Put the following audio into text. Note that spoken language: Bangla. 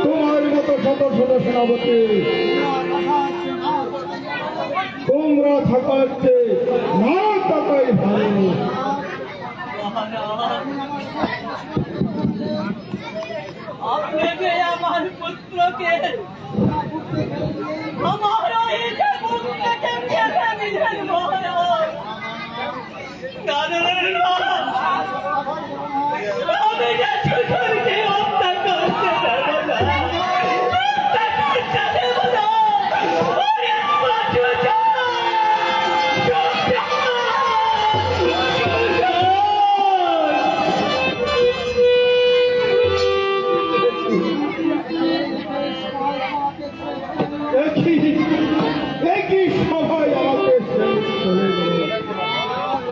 তোমার মতো শত শত সেনাপতি তোমরা থাকার চেয়ে না থাকাই ভালো। আপনি যে আমার পুত্রকে আমার এই যে মুখ থেকে কেটে দিলেন মহারাজ,